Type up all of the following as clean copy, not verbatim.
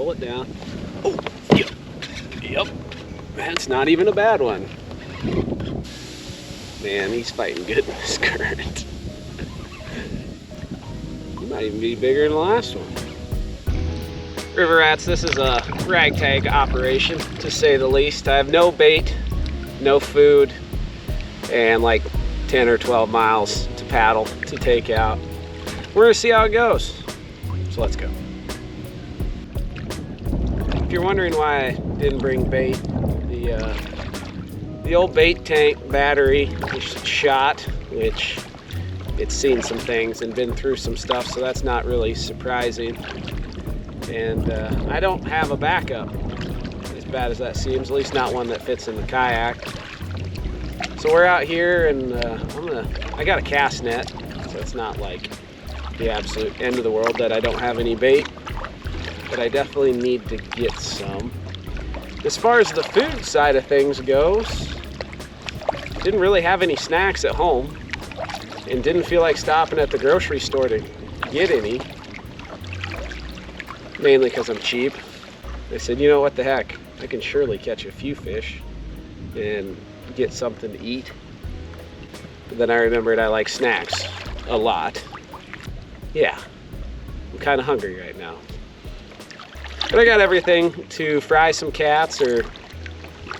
pull it down. Oh, yep. That's not even a bad one. Man, he's fighting good in this current. He might even be bigger than the last one. River rats, this is a ragtag operation, to say the least. I have no bait, no food, and like 10 or 12 miles to paddle to take out. We're gonna see how it goes. So let's go. If you're wondering why I didn't bring bait, the old bait tank battery is shot, which it's seen some things and been through some stuff, so that's not really surprising. And I don't have a backup, as bad as that seems, at least not one that fits in the kayak. So we're out here, and I got a cast net, so it's not like the absolute end of the world that I don't have any bait, but I definitely need to get some. As far as the food side of things goes, didn't really have any snacks at home, and didn't feel like stopping at the grocery store to get any. Mainly because I'm cheap. I said, you know what the heck, I can surely catch a few fish and get something to eat. But then I remembered I like snacks a lot. Yeah, I'm kind of hungry right now. But I got everything to fry some cats or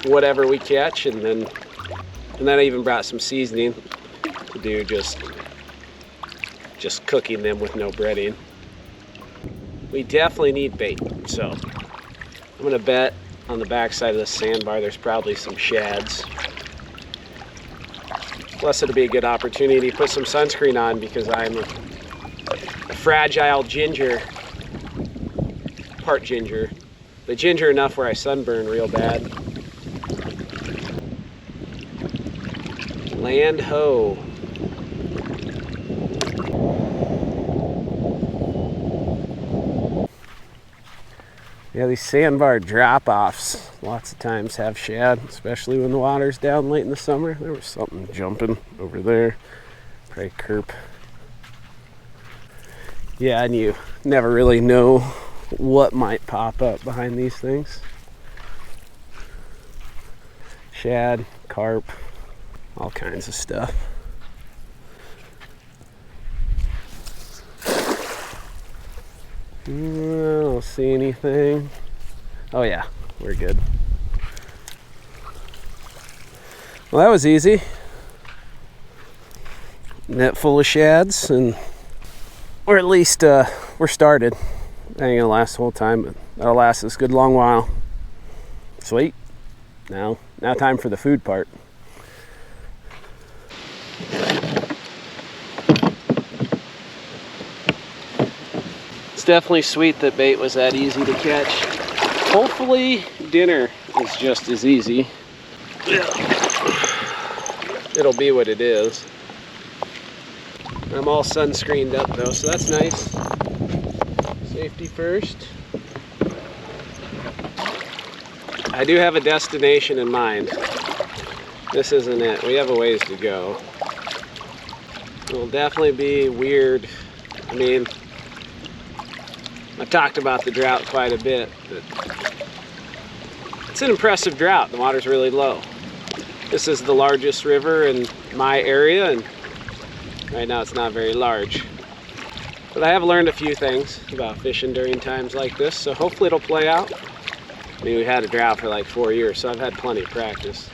whatever we catch, and then I even brought some seasoning to do just cooking them with no breading. We definitely need bait, so I'm gonna bet on the backside of the sandbar there's probably some shads. Plus it'll be a good opportunity to put some sunscreen on, because I'm a fragile ginger, part ginger, but ginger enough where I sunburn real bad. Land ho. Yeah, these sandbar drop-offs lots of times have shad, especially when the water's down late in the summer. There was something jumping over there, probably kerp. Yeah, and you never really know what might pop up behind these things. Shad, carp, all kinds of stuff. I don't see anything. Oh yeah, we're good. Well, that was easy. Net full of shads, and or at least we're started. That ain't gonna last the whole time, but that'll last us a good long while. Sweet. Now time for the food part. It's definitely sweet that bait was that easy to catch. Hopefully dinner is just as easy. It'll be what it is. I'm all sunscreened up though, so that's nice. Safety first. I do have a destination in mind. This isn't it. We have a ways to go. It'll definitely be weird. I mean, I talked about the drought quite a bit, but it's an impressive drought. The water's really low. This is the largest river in my area, and right now it's not very large. But I have learned a few things about fishing during times like this, so hopefully it'll play out. I mean, we've had a drought for like 4 years, so I've had plenty of practice.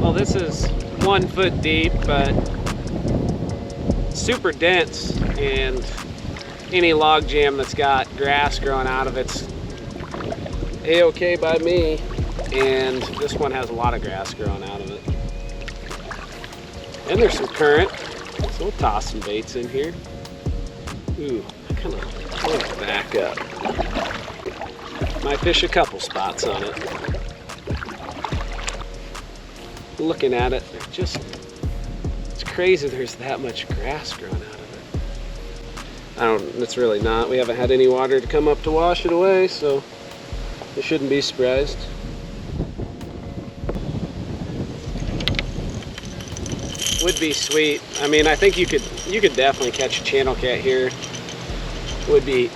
Well, this is 1 foot deep, but super dense, and any log jam that's got grass growing out of it's a-okay by me, and this one has a lot of grass growing out of it. And there's some current, so we'll toss some baits in here. Ooh, I want to back up. Might fish a couple spots on it. Looking at it, it's crazy there's that much grass growing out of it. It's really not. We haven't had any water to come up to wash it away, so you shouldn't be surprised. Would be sweet. I mean, I think you could definitely catch a channel cat here. Would be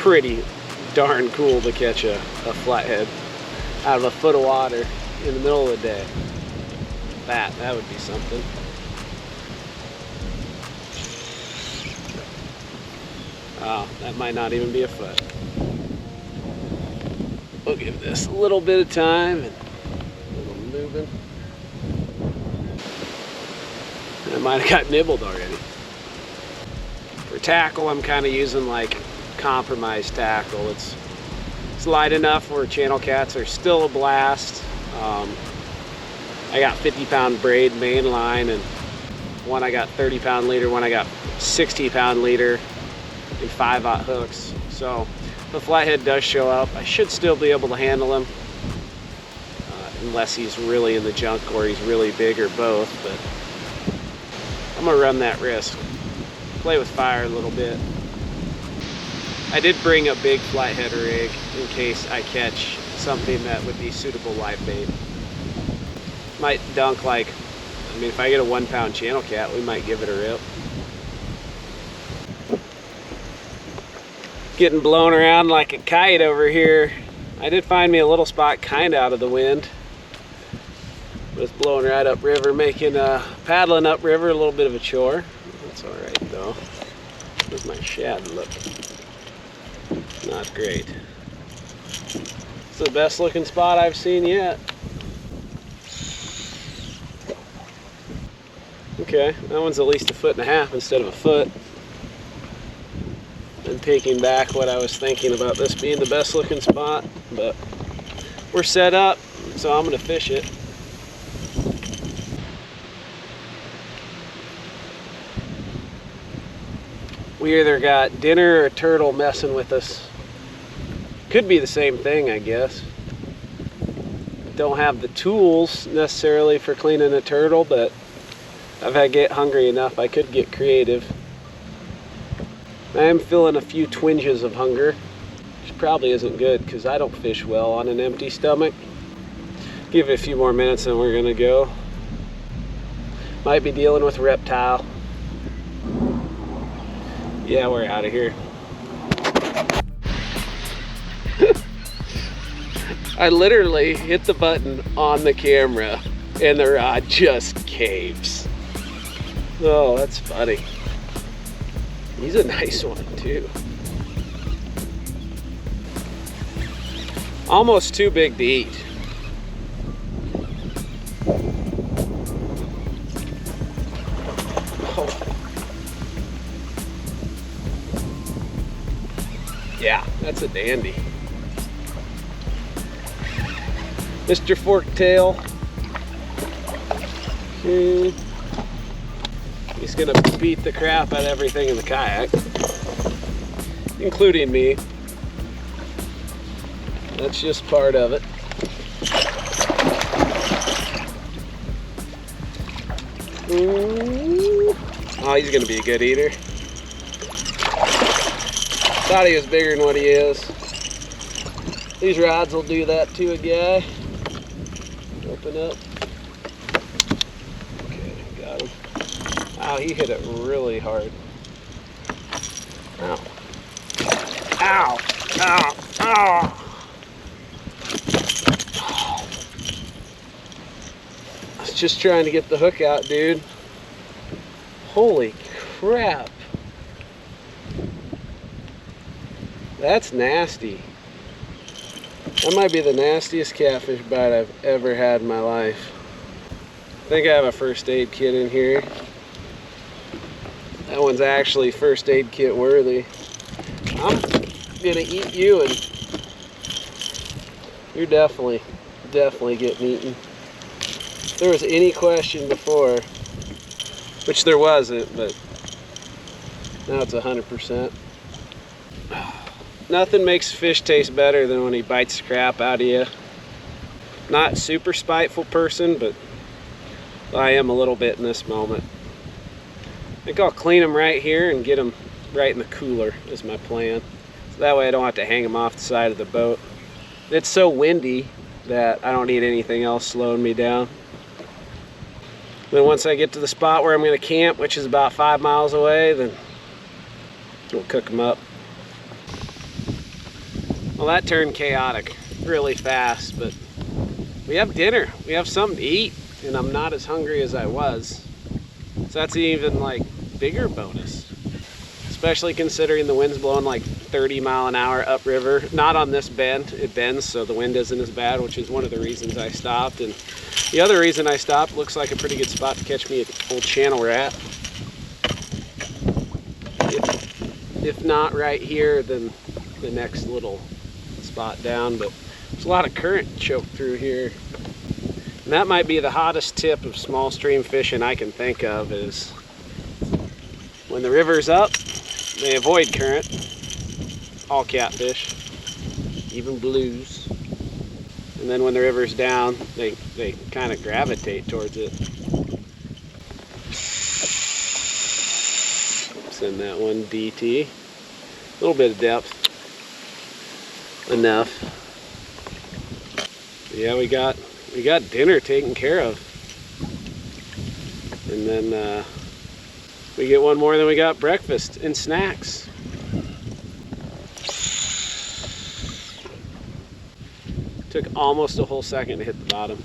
pretty darn cool to catch a flathead out of a foot of water in the middle of the day. That would be something. Oh, that might not even be a foot. We'll give this a little bit of time and a little moving. I might have got nibbled already. For tackle, I'm kind of using like compromised tackle. It's light enough where channel cats are still a blast. I got 50-pound braid main line, and one I got 30-pound leader, one I got 60-pound leader, and 5/0 hooks. So if the flathead does show up, I should still be able to handle him, unless he's really in the junk or he's really big or both. But I'm gonna run that risk. Play with fire a little bit. I did bring a big flathead rig in case I catch something that would be suitable live bait. Might dunk like, I mean, if I get a 1-pound channel cat, we might give it a rip. Getting blown around like a kite over here. I did find me a little spot kind of out of the wind. It was blowing right upriver, making paddling upriver a little bit of a chore. That's all right though. Does my shad look? Not great. It's the best looking spot I've seen yet. Okay, that one's at least 1.5 feet instead of a foot. And taking back what I was thinking about this being the best looking spot, but we're set up, so I'm gonna fish it. We either got dinner or a turtle messing with us. Could be the same thing, I guess. Don't have the tools necessarily for cleaning a turtle, but if I get hungry enough, I could get creative. I am feeling a few twinges of hunger, which probably isn't good because I don't fish well on an empty stomach. Give it a few more minutes and we're gonna go. Might be dealing with a reptile. Yeah, we're out of here. I literally hit the button on the camera and the rod just caves. Oh, that's funny. He's a nice one too. Almost too big to eat. Oh. Yeah, that's a dandy. Mr. Forktail. Okay. He's gonna beat the crap out of everything in the kayak, including me. That's just part of it. Ooh. Oh, he's gonna be a good eater. Thought he was bigger than what he is. These rods will do that to a guy. Open up. Okay, got him. Wow, he hit it really hard. Ow. Ow! Ow! Ow! I was just trying to get the hook out, dude. Holy crap. That's nasty. That might be the nastiest catfish bite I've ever had in my life. I think I have a first aid kit in here. That one's actually first aid kit worthy. I'm gonna eat you, and you're definitely getting eaten. If there was any question before, which there wasn't, but now it's 100%. Nothing makes fish taste better than when he bites the crap out of you. Not super spiteful person, but I am a little bit in this moment. I think I'll clean them right here and get them right in the cooler is my plan. So that way I don't have to hang them off the side of the boat. It's so windy that I don't need anything else slowing me down. Then once I get to the spot where I'm going to camp, which is about 5 miles away, then we'll cook them up. Well, that turned chaotic really fast, but we have dinner. We have something to eat, and I'm not as hungry as I was. So that's an even like bigger bonus. Especially considering the wind's blowing like 30 mile an hour upriver. Not on this bend, it bends so the wind isn't as bad, which is one of the reasons I stopped. And the other reason I stopped, looks like a pretty good spot to catch me an old channel rat. If not right here, then the next little spot down, but there's a lot of current choked through here. And that might be the hottest tip of small stream fishing I can think of, is when the river's up, they avoid current. All catfish, even blues. And then when the river's down, they kind of gravitate towards it. Send that one DT. A little bit of depth. Enough. Yeah, we got dinner taken care of. And then we get one more, then we got breakfast and snacks. Took almost a whole second to hit the bottom.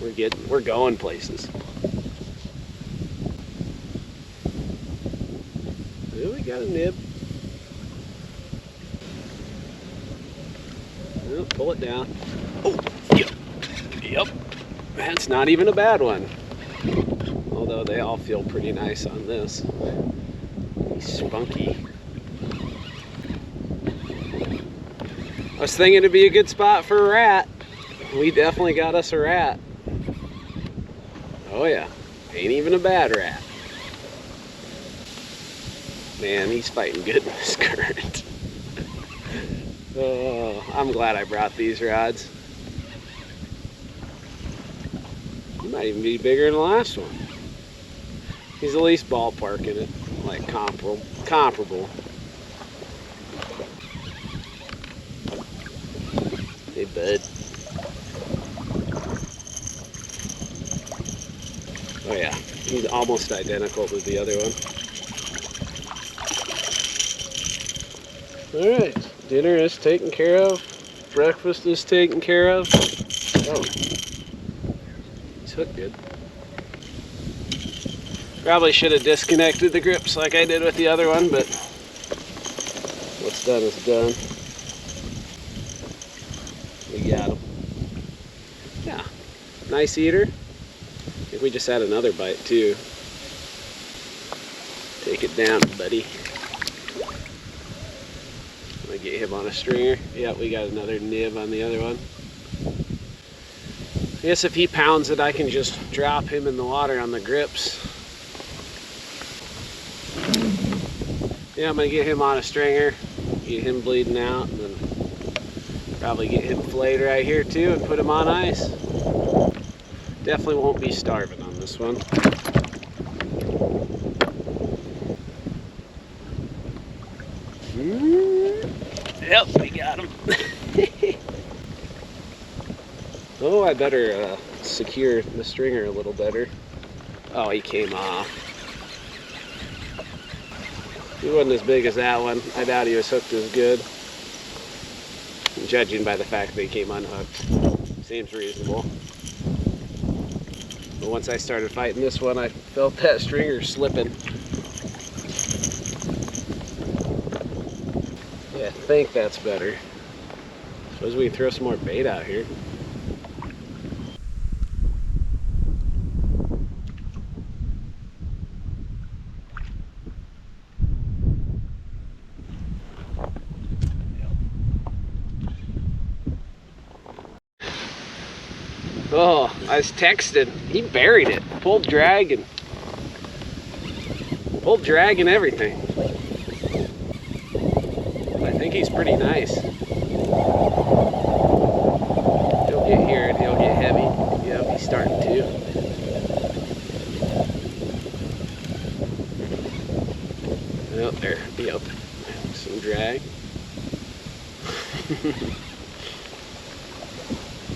We're going places. Oh, we got a nib. Oh, pull it down. Oh, yep. That's not even a bad one. Although they all feel pretty nice on this. He's spunky. I was thinking it'd be a good spot for a rat. We definitely got us a rat. Oh yeah, ain't even a bad rat. Man, he's fighting good in this current. Oh, I'm glad I brought these rods. He might even be bigger than the last one. He's at least ballparking it, like comparable. Hey, bud. Oh yeah, he's almost identical to the other one. All right, dinner is taken care of. Breakfast is taken care of. Oh, he's hooked good. Probably should have disconnected the grips like I did with the other one, but what's done is done. We got him. Yeah, nice eater. I think we just had another bite too. Take it down, buddy. I get him on a stringer. Yeah, we got another nib on the other one. I guess if he pounds it, I can just drop him in the water on the grips. Yeah, I'm gonna get him on a stringer, get him bleeding out, and then probably get him filleted right here too and put him on ice. Definitely won't be starving on this one. Yep, we got him. Oh, I better secure the stringer a little better. Oh, he came off. He wasn't as big as that one. I doubt he was hooked as good. Judging by the fact that he came unhooked. Seems reasonable. But once I started fighting this one, I felt that stringer slipping. Yeah, I think that's better. Suppose we can throw some more bait out here. Oh, I was texting. He buried it. Pulled drag and everything. I think he's pretty nice. He'll get here and he'll get heavy. Yep, he's starting to. Oh, there. Yep. Some drag.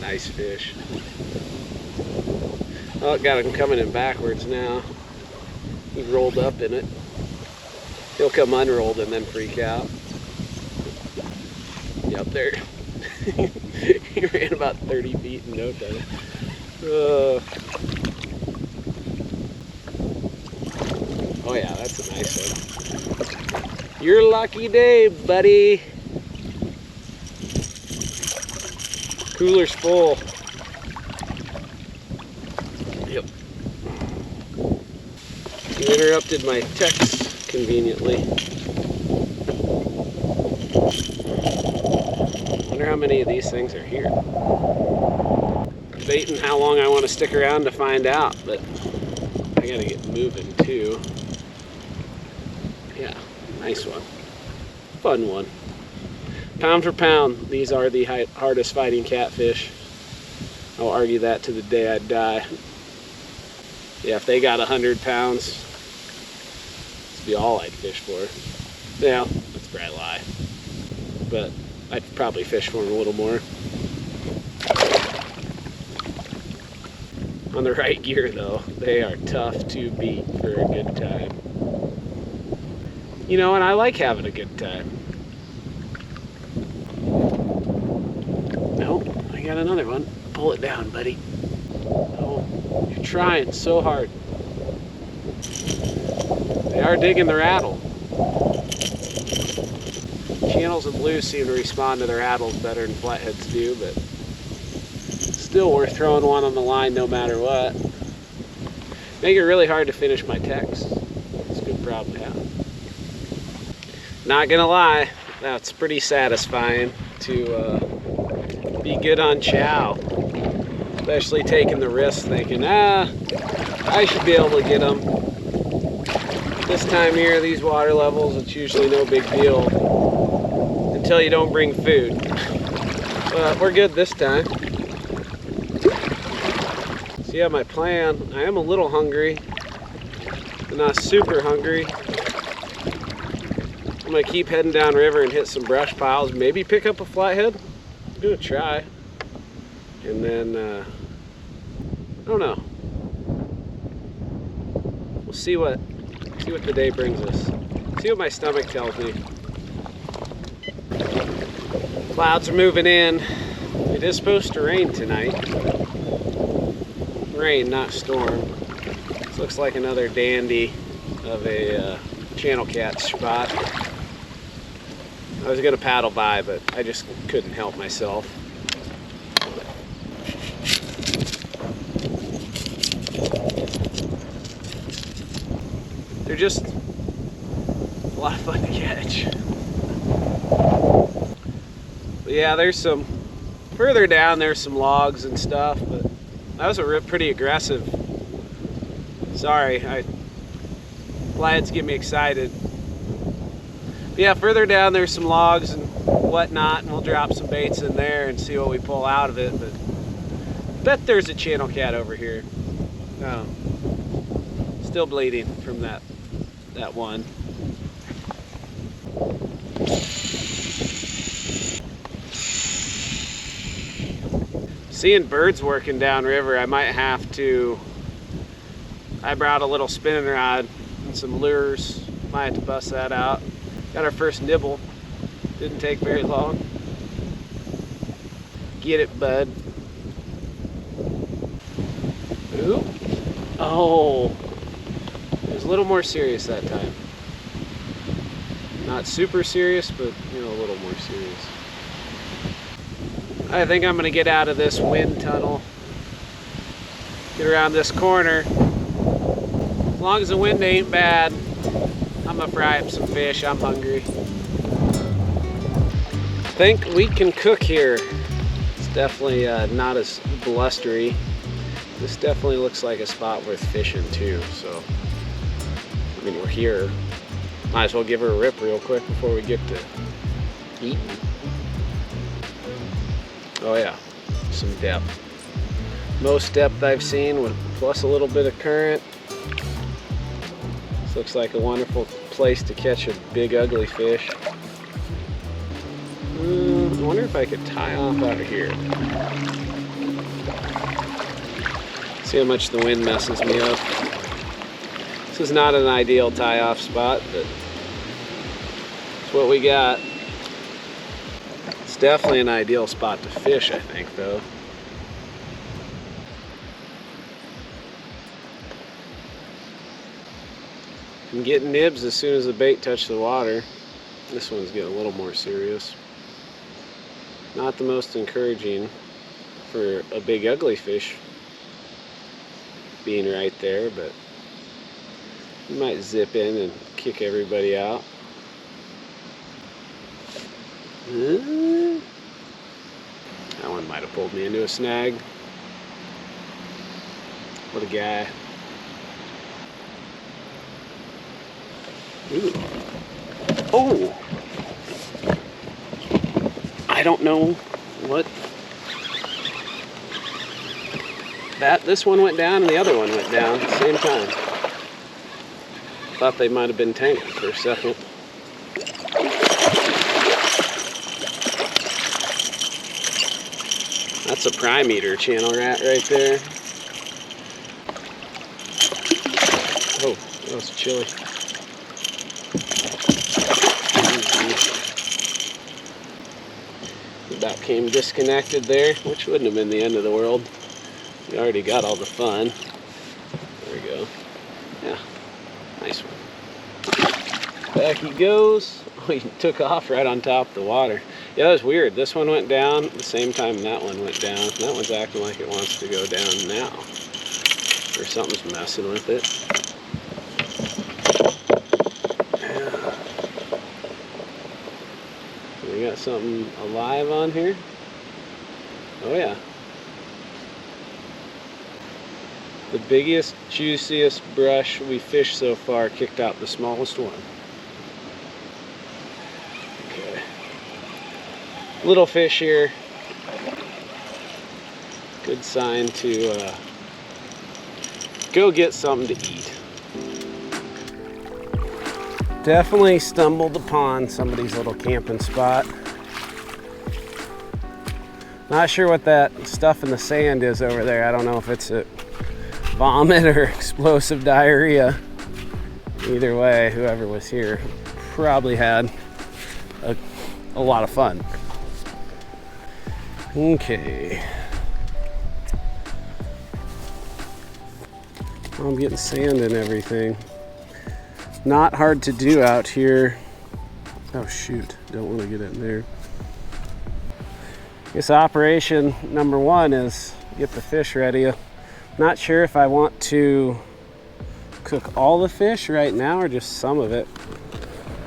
Nice fish. Oh, it got him coming in backwards now. He rolled up in it. He'll come unrolled and then freak out. up there. He ran about 30 feet in no time. Oh yeah, that's a nice one. Your lucky day, buddy. Cooler's full. Yep. You interrupted my text conveniently. Wonder how many of these things are here. Debating how long I want to stick around to find out, but I gotta get moving too. Yeah, nice one. Fun one. Pound for pound, these are the hardest fighting catfish. I'll argue that to the day I die. Yeah, if they got 100 pounds, this would be all I'd fish for. Yeah, that's probably a lie. But I'd probably fish for them a little more. On the right gear though, they are tough to beat for a good time. You know, and I like having a good time. Nope, I got another one. Pull it down, buddy. Oh, you're trying so hard. They are digging the rattle. Channels and blues seem to respond to the rattles better than flatheads do, but still worth throwing one on the line no matter what. Make it really hard to finish my text. It's a good problem to have. Not gonna lie, that's pretty satisfying to be good on chow. Especially taking the risk thinking, I should be able to get them. This time of year, these water levels, it's usually no big deal until you don't bring food. But we're good this time. So yeah, my plan, I am a little hungry, but not super hungry. I'm gonna keep heading downriver and hit some brush piles, maybe pick up a flathead. I'm gonna try. And then, I don't know. We'll see what the day brings us. See what my stomach tells me. Clouds are moving in. It is supposed to rain tonight. Rain, not storm. This looks like another dandy of a channel cat spot. I was gonna paddle by, but I just couldn't help myself. They're just a lot of fun to catch. But yeah, there's some, further down there's some logs and stuff, but that was a pretty aggressive. Sorry, flatheads get me excited. But yeah, further down there's some logs and whatnot, and we'll drop some baits in there and see what we pull out of it. But I bet there's a channel cat over here. Still bleeding from that one. Seeing birds working downriver, I might have to. I brought a little spinning rod and some lures. Might have to bust that out. Got our first nibble. Didn't take very long. Get it, bud. Ooh. Oh. It was a little more serious that time. Not super serious, but you know, a little more serious. I think I'm gonna get out of this wind tunnel. Get around this corner. As long as the wind ain't bad, I'm gonna fry up some fish. I'm hungry. I think we can cook here. It's definitely not as blustery. This definitely looks like a spot worth fishing too, so. I mean, we're here. Might as well give her a rip real quick before we get to eating. Oh yeah, some depth. Most depth I've seen, with plus a little bit of current. This looks like a wonderful place to catch a big ugly fish. I wonder if I could tie off out of here. See how much the wind messes me up. This is not an ideal tie-off spot, but it's what we got. Let's definitely an ideal spot to fish, I think, though. I'm getting nibs as soon as the bait touched the water. This one's getting a little more serious. Not the most encouraging for a big ugly fish being right there, but you might zip in and kick everybody out. That one might have pulled me into a snag. What a guy. Ooh. Oh! I don't know what. This one went down and the other one went down at the same time. Thought they might have been tangled for a second. That's a prime eater channel rat right there. Oh, that was chilly. About came disconnected there, which wouldn't have been the end of the world. We already got all the fun. There we go. Yeah, nice one. Back he goes. Oh, he took off right on top of the water. Yeah, that was weird. This one went down at the same time that one went down. That one's acting like it wants to go down now. Or something's messing with it. Yeah. We got something alive on here. Oh yeah. The biggest, juiciest brush we fished so far kicked out the smallest one. Okay. Little fish here. Good sign to go get something to eat. Definitely stumbled upon somebody's little camping spot. Not sure what that stuff in the sand is over there. I don't know if it's a vomit or explosive diarrhea. Either way, whoever was here probably had a lot of fun. Okay. I'm getting sand and everything. Not hard to do out here. Oh shoot, don't want to get in there. I guess operation number one is get the fish ready. Not sure if I want to cook all the fish right now or just some of it.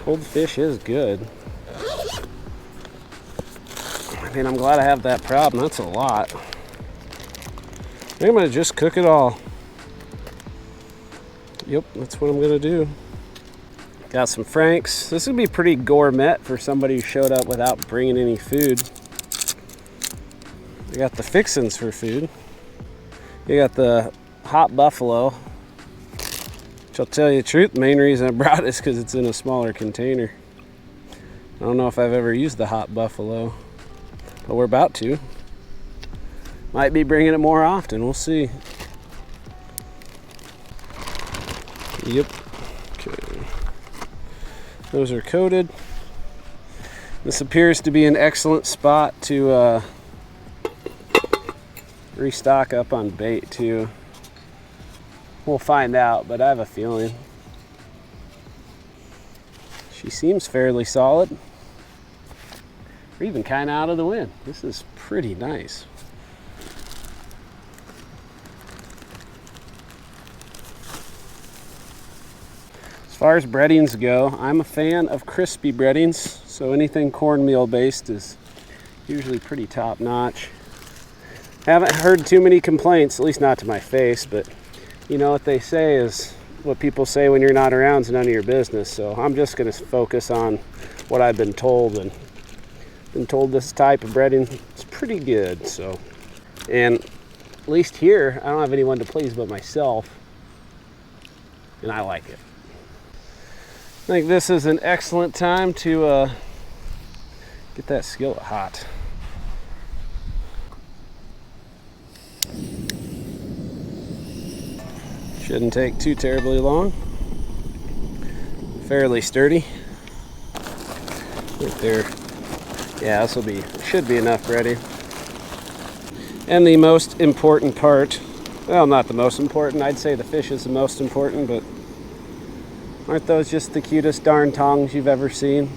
Pulled fish is good. I mean, I'm glad I have that problem. That's a lot. I'm gonna just cook it all. Yep, that's what I'm gonna do. Got some Franks. This would be pretty gourmet for somebody who showed up without bringing any food. I got the fixins for food. You got the hot buffalo, which I'll tell you the truth, the main reason I brought it is because it's in a smaller container. I don't know if I've ever used the hot buffalo, but we're about to. Might be bringing it more often, we'll see. Yep, okay. Those are coated. This appears to be an excellent spot to restock up on bait too. We'll find out, but I have a feeling. She seems fairly solid. We're even kind of out of the wind. This is pretty nice. As far as breadings go, I'm a fan of crispy breadings, so anything cornmeal based is usually pretty top notch. Haven't heard too many complaints, at least not to my face, but you know what they say is what people say when you're not around is none of your business. So I'm just going to focus on what I've been told, and been told this type of breading is pretty good. So, and at least here, I don't have anyone to please but myself, and I like it. I think this is an excellent time to get that skillet hot. Shouldn't take too terribly long. Fairly sturdy. Right there. Yeah, should be enough ready. And the most important part, well, not the most important, I'd say the fish is the most important, but aren't those just the cutest darn tongs you've ever seen?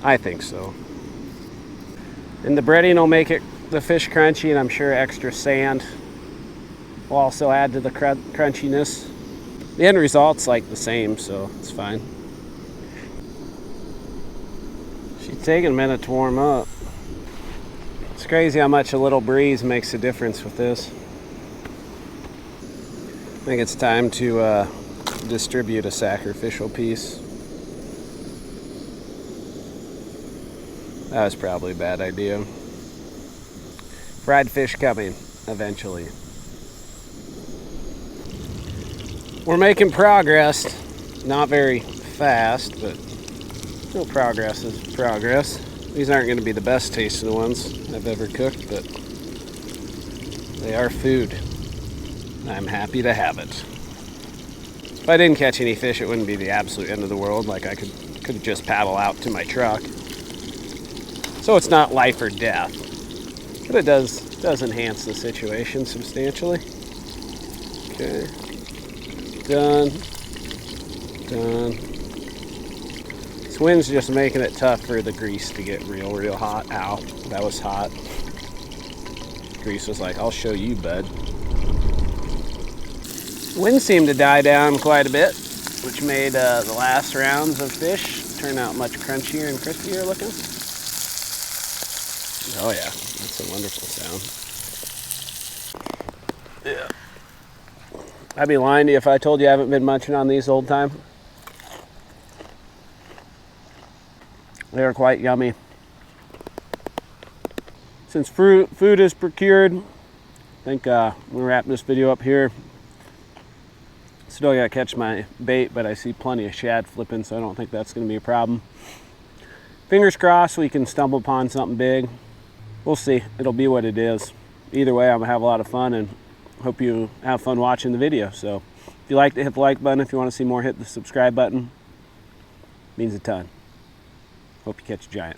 I think so. And the breading will make the fish crunchy, and I'm sure extra sand will also add to the crunchiness. The end result's like the same, so it's fine. She's taking a minute to warm up. It's crazy how much a little breeze makes a difference with this. I think it's time to distribute a sacrificial piece. That was probably a bad idea. Fried fish coming eventually. We're making progress. Not very fast, but still progress is progress. These aren't going to be the best tasting ones I've ever cooked, but they are food. I'm happy to have it. If I didn't catch any fish, it wouldn't be the absolute end of the world. Like I could just paddle out to my truck. So it's not life or death, but it does enhance the situation substantially. Okay, done. This wind's just making it tough for the grease to get real hot. Ow, that was hot. Grease was like, I'll show you, bud. Wind seemed to die down quite a bit, which made the last rounds of fish turn out much crunchier and crispier looking. Oh yeah, that's a wonderful sound. Yeah. I'd be lying to you if I told you I haven't been munching on these the whole time. They are quite yummy. Since food is procured, I think we'll wrap this video up here. Still gotta catch my bait, but I see plenty of shad flipping, so I don't think that's gonna be a problem. Fingers crossed we can stumble upon something big. We'll see. It'll be what it is. Either way, I'm gonna have a lot of fun and hope you have fun watching the video. So if you liked it, hit the like button. If you want to see more, hit the subscribe button. It means a ton. Hope you catch a giant.